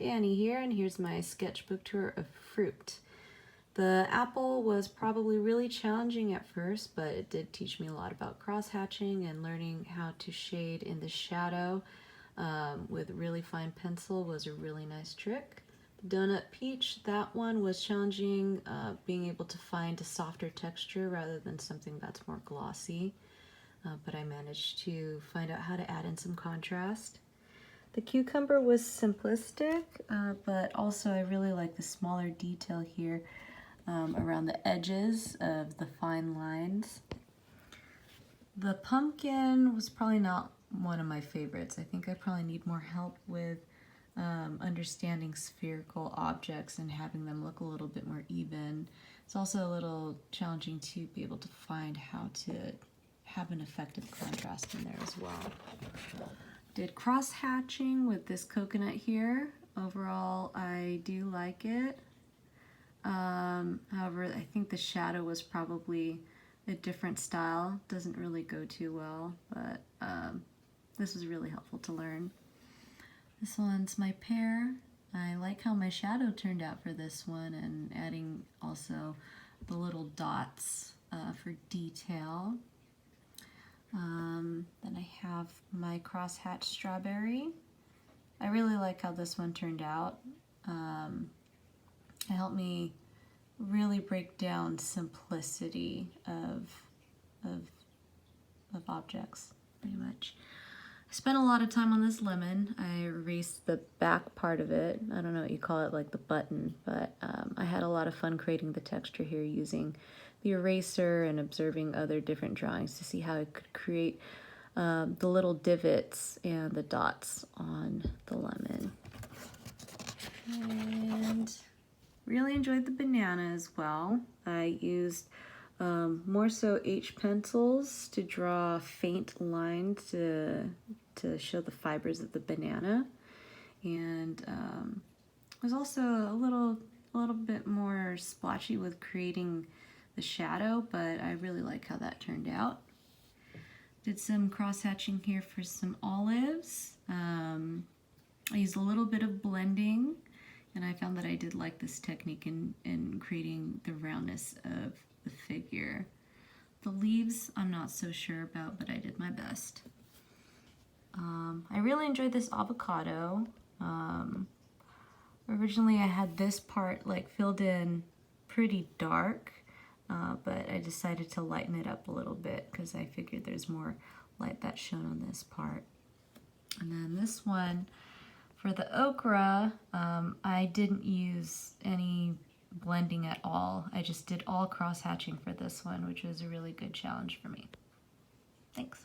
Danny here, and here's my sketchbook tour of fruit. The apple was probably really challenging at first, but it did teach me a lot about cross-hatching and learning how to shade in the shadow with really fine pencil was a really nice trick. The donut peach, that one was challenging, being able to find a softer texture rather than something that's more glossy, but I managed to find out how to add in some contrast. The cucumber was simplistic, but also I really like the smaller detail here around the edges of the fine lines. The pumpkin was probably not one of my favorites. I think I probably need more help with understanding spherical objects and having them look a little bit more even. It's also a little challenging to be able to find how to have an effective contrast in there as well. Did cross-hatching with this coconut here. Overall, I do like it. However, I think the shadow was probably a different style. Doesn't really go too well, but this was really helpful to learn. This one's my pear. I like how my shadow turned out for this one, and adding also the little dots for detail. Then I have my crosshatched strawberry. I really like how this one turned out. It helped me really break down simplicity of objects, pretty much. I spent a lot of time on this lemon. I erased the back part of it. I don't know what you call it, like the button, but I had a lot of fun creating the texture here using the eraser and observing other different drawings to see how I could create the little divots and the dots on the lemon. And really enjoyed the banana as well. I used more so H pencils to draw faint lines to show the fibers of the banana, and I was also a little bit more splotchy with creating the shadow, but I really like how that turned out. Did some cross-hatching here for some olives. I used a little bit of blending, and I found that I did like this technique in creating the roundness of the figure. The leaves I'm not so sure about, but I did my best. I really enjoyed this avocado. Originally I had this part like filled in pretty dark, but I decided to lighten it up a little bit because I figured there's more light that's shown on this part. And then this one, for the okra, I didn't use any blending at all. I just did all cross-hatching for this one, which was a really good challenge for me. Thanks.